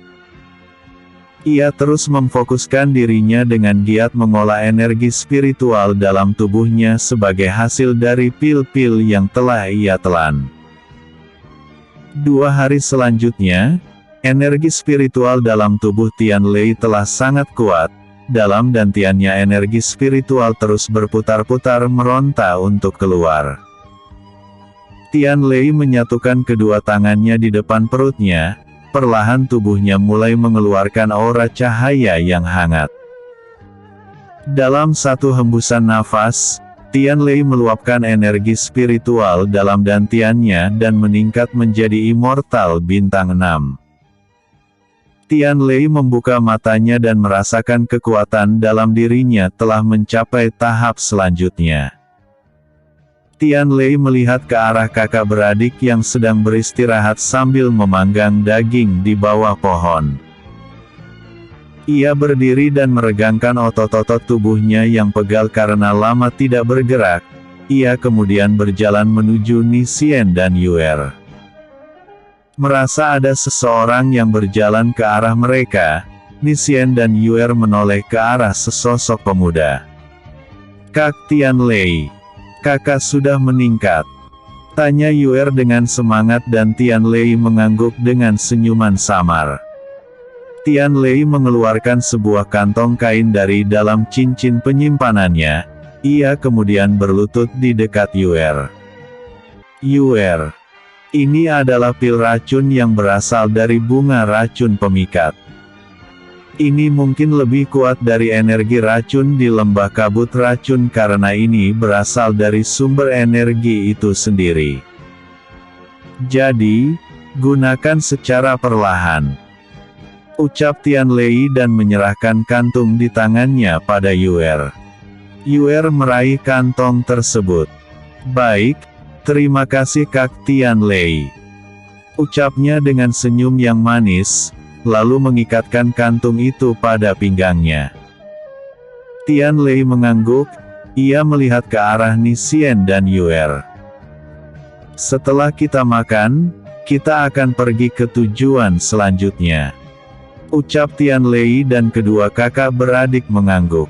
Ia terus memfokuskan dirinya dengan giat mengolah energi spiritual dalam tubuhnya sebagai hasil dari pil-pil yang telah ia telan. 2 hari selanjutnya, energi spiritual dalam tubuh Tian Lei telah sangat kuat. Dalam dantiannya energi spiritual terus berputar-putar meronta untuk keluar. Tian Lei menyatukan kedua tangannya di depan perutnya, perlahan tubuhnya mulai mengeluarkan aura cahaya yang hangat. Dalam satu hembusan nafas, Tian Lei meluapkan energi spiritual dalam dantiannya dan meningkat menjadi immortal bintang 6. Tian Lei membuka matanya dan merasakan kekuatan dalam dirinya telah mencapai tahap selanjutnya. Tian Lei melihat ke arah kakak beradik yang sedang beristirahat sambil memanggang daging di bawah pohon. Ia berdiri dan meregangkan otot-otot tubuhnya yang pegal karena lama tidak bergerak. Ia kemudian berjalan menuju Ni Xian dan Yuer. Merasa ada seseorang yang berjalan ke arah mereka, Ni Xian dan Yuer menoleh ke arah sesosok pemuda. "Kak Tian Lei, kakak sudah meningkat?" tanya Yuer dengan semangat dan Tian Lei mengangguk dengan senyuman samar. Tian Lei mengeluarkan sebuah kantong kain dari dalam cincin penyimpanannya. Ia kemudian berlutut di dekat Yuer. "Yuer, ini adalah pil racun yang berasal dari bunga racun pemikat. Ini mungkin lebih kuat dari energi racun di lembah kabut racun karena ini berasal dari sumber energi itu sendiri. Jadi, gunakan secara perlahan," ucap Tian Lei dan menyerahkan kantung di tangannya pada Yuer. Yuer meraih kantong tersebut. "Baik, terima kasih Kak Tian Lei," ucapnya dengan senyum yang manis, lalu mengikatkan kantung itu pada pinggangnya. Tian Lei mengangguk, ia melihat ke arah Ni Xian dan Yuer. "Setelah kita makan, kita akan pergi ke tujuan selanjutnya," ucap Tian Lei dan kedua kakak beradik mengangguk.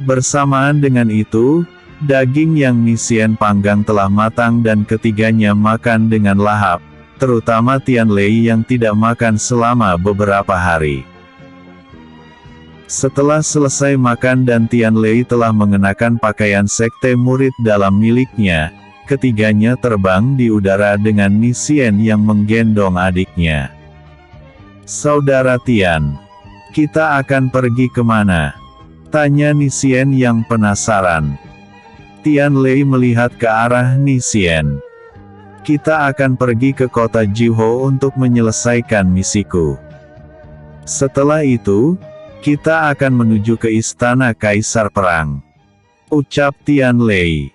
Bersamaan dengan itu, daging yang Ni Xian panggang telah matang dan ketiganya makan dengan lahap, terutama Tian Lei yang tidak makan selama beberapa hari. Setelah selesai makan dan Tian Lei telah mengenakan pakaian sekte murid dalam miliknya, ketiganya terbang di udara dengan Nisian yang menggendong adiknya. "Saudara Tian, kita akan pergi kemana?" tanya Nisian yang penasaran. Tianlei melihat ke arah Nisian. "Kita akan pergi ke kota Jiho untuk menyelesaikan misiku. Setelah itu, kita akan menuju ke istana Kaisar Perang," ucap Tianlei.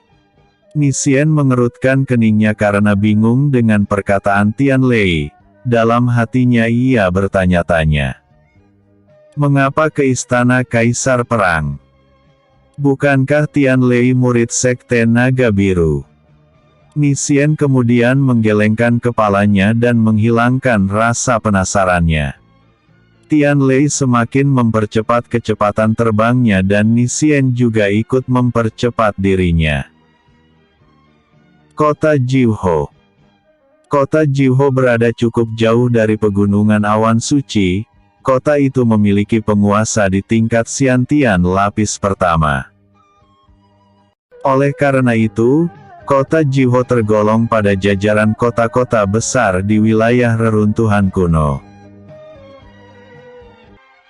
Nisian mengerutkan keningnya karena bingung dengan perkataan Tianlei. Dalam hatinya ia bertanya-tanya, mengapa ke istana Kaisar Perang? Bukankah Tianlei murid Sekte Naga Biru? Nisian kemudian menggelengkan kepalanya dan menghilangkan rasa penasarannya. Tianlei semakin mempercepat kecepatan terbangnya dan Nisian juga ikut mempercepat dirinya. Kota Jiho. Kota Jiho berada cukup jauh dari pegunungan awan suci. Kota itu memiliki penguasa di tingkat Xiantian lapis pertama. Oleh karena itu, kota Jiho tergolong pada jajaran kota-kota besar di wilayah reruntuhan kuno.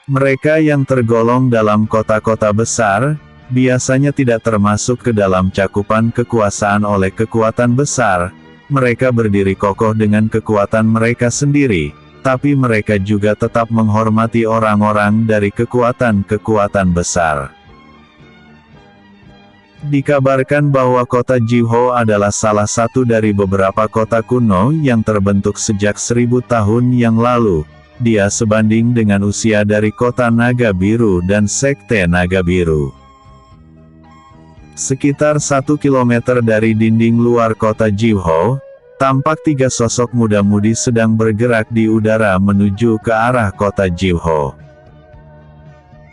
Mereka yang tergolong dalam kota-kota besar, biasanya tidak termasuk ke dalam cakupan kekuasaan oleh kekuatan besar. Mereka berdiri kokoh dengan kekuatan mereka sendiri, tapi mereka juga tetap menghormati orang-orang dari kekuatan-kekuatan besar. Dikabarkan bahwa kota Jiho adalah salah satu dari beberapa kota kuno yang terbentuk sejak 1000 tahun yang lalu. Dia sebanding dengan usia dari kota Naga Biru dan Sekte Naga Biru. Sekitar 1 kilometer dari dinding luar kota Jiho, tampak 3 sosok muda-mudi sedang bergerak di udara menuju ke arah kota Jiho.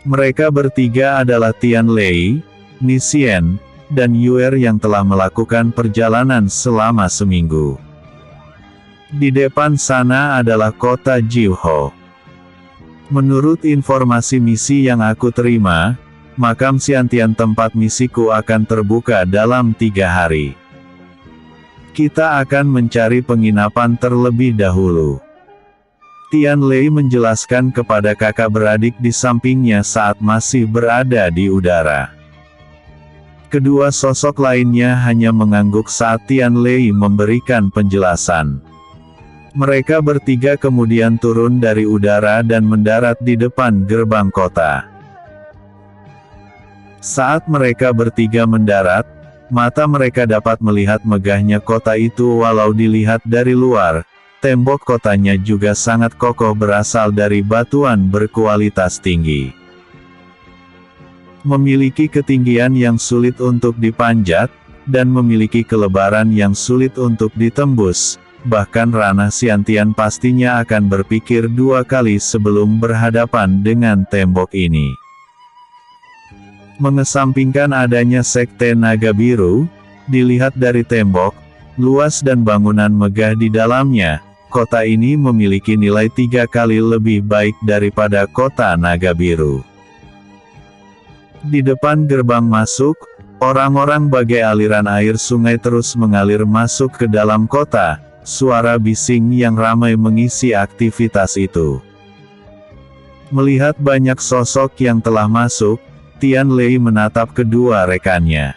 Mereka bertiga adalah Tianlei, Nisian, dan Yuer yang telah melakukan perjalanan selama seminggu. Di depan sana adalah kota Jiho. Menurut informasi misi yang aku terima, makam Xiantian tempat misiku akan terbuka dalam 3 hari. Kita akan mencari penginapan terlebih dahulu. Tianlei menjelaskan kepada kakak beradik di sampingnya saat masih berada di udara. Kedua sosok lainnya hanya mengangguk saat Tianlei memberikan penjelasan. Mereka bertiga kemudian turun dari udara dan mendarat di depan gerbang kota. Saat mereka bertiga mendarat, mata mereka dapat melihat megahnya kota itu walau dilihat dari luar. Tembok kotanya juga sangat kokoh berasal dari batuan berkualitas tinggi. Memiliki ketinggian yang sulit untuk dipanjat, dan memiliki kelebaran yang sulit untuk ditembus. Bahkan ranah Xiantian pastinya akan berpikir 2 kali sebelum berhadapan dengan tembok ini. Mengesampingkan adanya Sekte Naga Biru, dilihat dari tembok, luas dan bangunan megah di dalamnya, kota ini memiliki nilai 3 kali lebih baik daripada kota Naga Biru. Di depan gerbang masuk, orang-orang bagai aliran air sungai terus mengalir masuk ke dalam kota. Suara bising yang ramai mengisi aktivitas itu. Melihat banyak sosok yang telah masuk, Tianlei menatap kedua rekannya.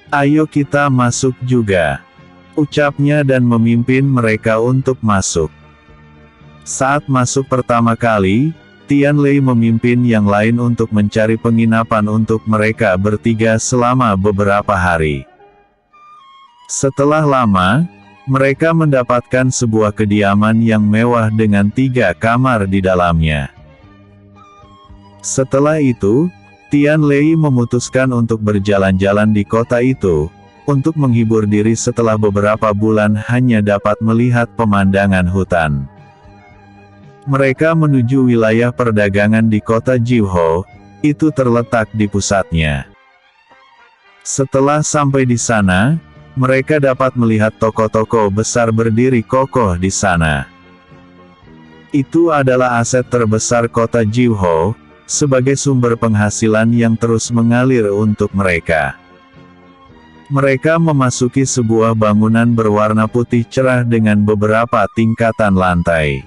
"Ayo kita masuk juga," ucapnya dan memimpin mereka untuk masuk. Saat masuk pertama kali, Tianlei memimpin yang lain untuk mencari penginapan untuk mereka bertiga selama beberapa hari. Setelah lama, mereka mendapatkan sebuah kediaman yang mewah dengan 3 kamar di dalamnya. Setelah itu, Tianlei memutuskan untuk berjalan-jalan di kota itu, untuk menghibur diri setelah beberapa bulan hanya dapat melihat pemandangan hutan. Mereka menuju wilayah perdagangan di kota Jiho, itu terletak di pusatnya. Setelah sampai di sana, mereka dapat melihat toko-toko besar berdiri kokoh di sana. Itu adalah aset terbesar kota Jiho, sebagai sumber penghasilan yang terus mengalir untuk mereka. Mereka memasuki sebuah bangunan berwarna putih cerah dengan beberapa tingkatan lantai.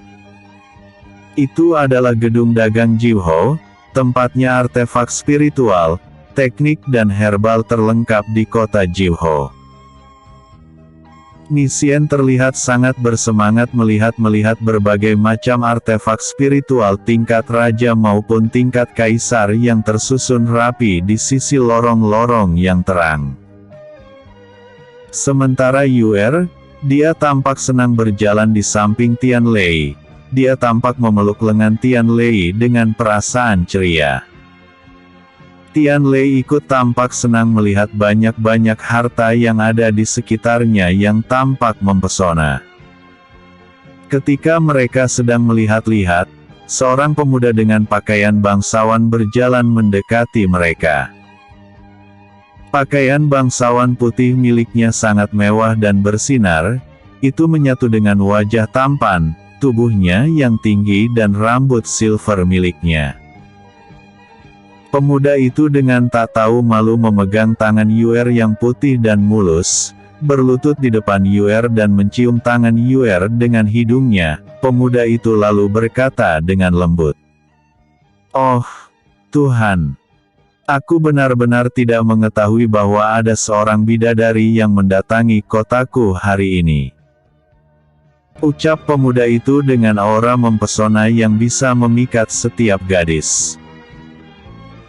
Itu adalah gedung dagang Jiwho, tempatnya artefak spiritual, teknik dan herbal terlengkap di kota Jiwho. Nisien terlihat sangat bersemangat melihat berbagai macam artefak spiritual tingkat raja maupun tingkat kaisar yang tersusun rapi di sisi lorong-lorong yang terang. Sementara Yuer, dia tampak senang berjalan di samping Tianlei. Dia tampak memeluk lengan Tianlei dengan perasaan ceria. Tianlei ikut tampak senang melihat banyak-banyak harta yang ada di sekitarnya yang tampak mempesona. Ketika mereka sedang melihat-lihat, seorang pemuda dengan pakaian bangsawan berjalan mendekati mereka. Pakaian bangsawan putih miliknya sangat mewah dan bersinar, itu menyatu dengan wajah tampan, tubuhnya yang tinggi dan rambut silver miliknya. Pemuda itu dengan tak tahu malu memegang tangan Yuer yang putih dan mulus, berlutut di depan Yuer dan mencium tangan Yuer dengan hidungnya. Pemuda itu lalu berkata dengan lembut, "Oh, Tuhan. Aku benar-benar tidak mengetahui bahwa ada seorang bidadari yang mendatangi kotaku hari ini." Ucap pemuda itu dengan aura mempesona yang bisa memikat setiap gadis.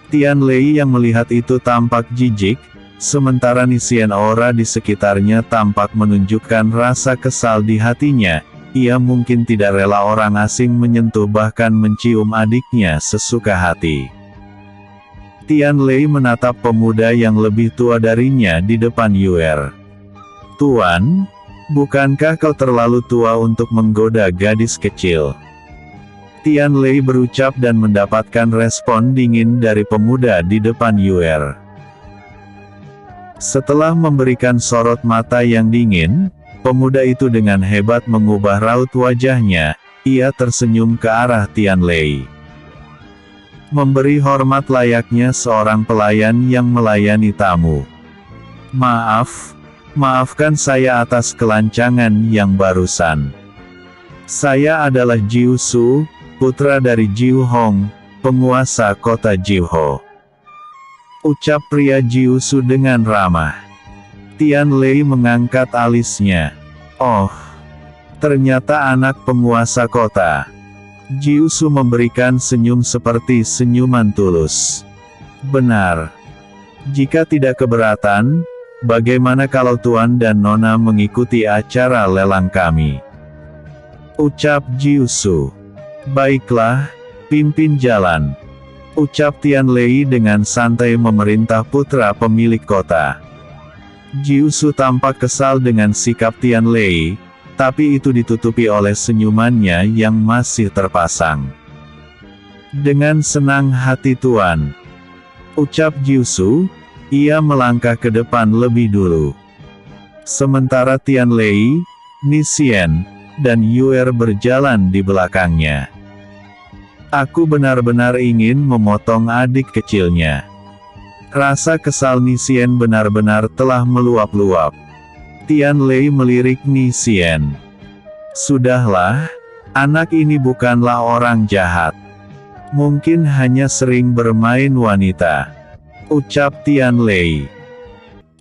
Tianlei yang melihat itu tampak jijik, sementara Nisien aura di sekitarnya tampak menunjukkan rasa kesal di hatinya. Ia mungkin tidak rela orang asing menyentuh bahkan mencium adiknya sesuka hati. Tianlei menatap pemuda yang lebih tua darinya di depan Yuer. "Tuan, bukankah kau terlalu tua untuk menggoda gadis kecil?" Tianlei berucap dan mendapatkan respon dingin dari pemuda di depan Yuer. Setelah memberikan sorot mata yang dingin, pemuda itu dengan hebat mengubah raut wajahnya. Ia tersenyum ke arah Tianlei. Memberi hormat layaknya seorang pelayan yang melayani tamu. Maafkan saya atas kelancangan yang barusan. Saya adalah Jiu Su, putra dari Jiu Hong, penguasa kota Jiwho. Ucap pria Jiu Su dengan ramah. Tianlei mengangkat alisnya. "Oh, ternyata anak penguasa kota." Jiu Su memberikan senyum seperti senyuman tulus. "Benar. Jika tidak keberatan, bagaimana kalau Tuan dan Nona mengikuti acara lelang kami?" Ucap Jiu Su. "Baiklah, pimpin jalan." Ucap Tianlei dengan santai memerintah putra pemilik kota. Jiu Su tampak kesal dengan sikap Tianlei, tapi itu ditutupi oleh senyumannya yang masih terpasang. "Dengan senang hati Tuan." Ucap Jiu Su, ia melangkah ke depan lebih dulu. Sementara Tianlei, Nisien, dan Yuer berjalan di belakangnya. "Aku benar-benar ingin memotong adik kecilnya." Rasa kesal Nisien benar-benar telah meluap-luap. Tianlei melirik Nisien. "Sudahlah, anak ini bukanlah orang jahat. Mungkin hanya sering bermain wanita." Ucap Tianlei.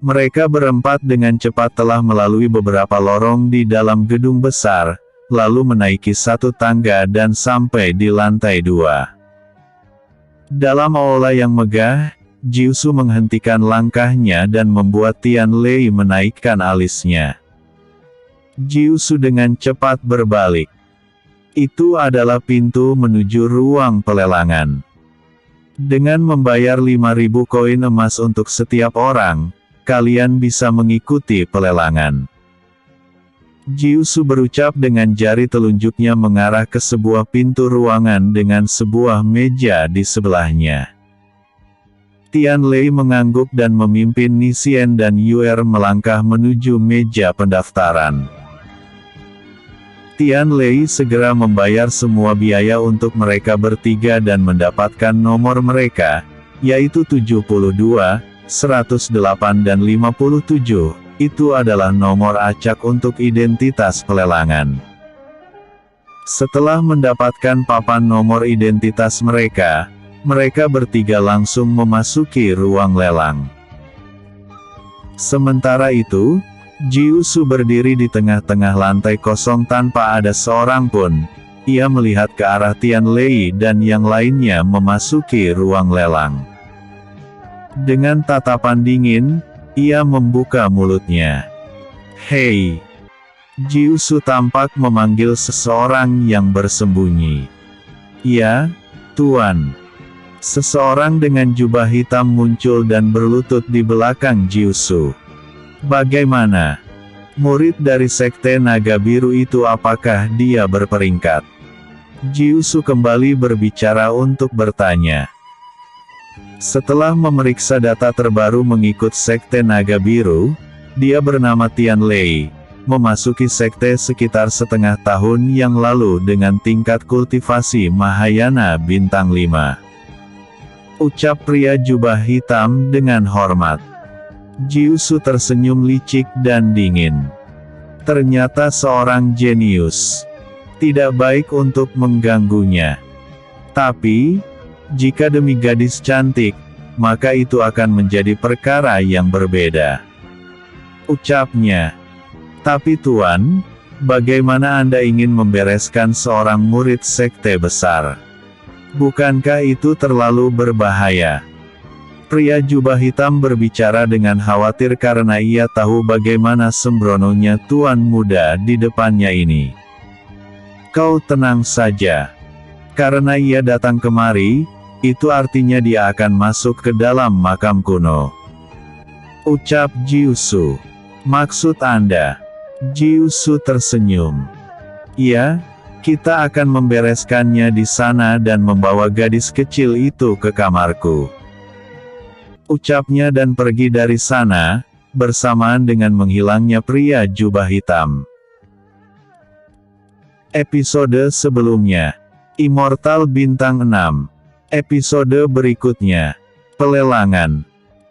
Mereka berempat dengan cepat telah melalui beberapa lorong di dalam gedung besar, lalu menaiki satu tangga dan sampai di lantai 2. Dalam aula yang megah, Jiu Su menghentikan langkahnya dan membuat Tianlei menaikkan alisnya. Jiu Su dengan cepat berbalik. Itu adalah pintu menuju ruang pelelangan. Dengan membayar 5.000 koin emas untuk setiap orang, kalian bisa mengikuti pelelangan. Jiu Su berucap dengan jari telunjuknya mengarah ke sebuah pintu ruangan dengan sebuah meja di sebelahnya. Tianlei mengangguk dan memimpin Nisien dan Yuer melangkah menuju meja pendaftaran. Tianlei segera membayar semua biaya untuk mereka bertiga dan mendapatkan nomor mereka, yaitu 72, 108 dan 57, itu adalah nomor acak untuk identitas pelelangan. Setelah mendapatkan papan nomor identitas mereka bertiga langsung memasuki ruang lelang. Sementara itu, Jiusu berdiri di tengah-tengah lantai kosong tanpa ada seorang pun. Ia melihat ke arah Tianlei dan yang lainnya memasuki ruang lelang. Dengan tatapan dingin, ia membuka mulutnya. "Hei!" Jiusu tampak memanggil seseorang yang bersembunyi. "Ya, Tuan." Seseorang dengan jubah hitam muncul dan berlutut di belakang Jiusu. "Bagaimana? Murid dari Sekte Naga Biru itu, apakah dia berperingkat?" Jiusu kembali berbicara untuk bertanya. Setelah memeriksa data terbaru mengikut Sekte Naga Biru, dia bernama Tianlei, memasuki sekte sekitar setengah tahun yang lalu dengan tingkat kultivasi Mahayana bintang 5. Ucap pria jubah hitam dengan hormat. Jiusu tersenyum licik dan dingin. Ternyata seorang jenius. Tidak baik untuk mengganggunya. Tapi, jika demi gadis cantik, maka itu akan menjadi perkara yang berbeda. Ucapnya. "Tapi Tuan, bagaimana Anda ingin membereskan seorang murid sekte besar? Bukankah itu terlalu berbahaya?" Pria jubah hitam berbicara dengan khawatir karena ia tahu bagaimana sembrononya tuan muda di depannya ini. "Kau tenang saja. Karena ia datang kemari, itu artinya dia akan masuk ke dalam makam kuno." Ucap Jiusu. "Maksud Anda?" Jiusu tersenyum. "Ya, kita akan membereskannya di sana dan membawa gadis kecil itu ke kamarku." Ucapnya dan pergi dari sana, bersamaan dengan menghilangnya pria jubah hitam. Episode sebelumnya, Immortal Bintang 6. Episode berikutnya, Pelelangan.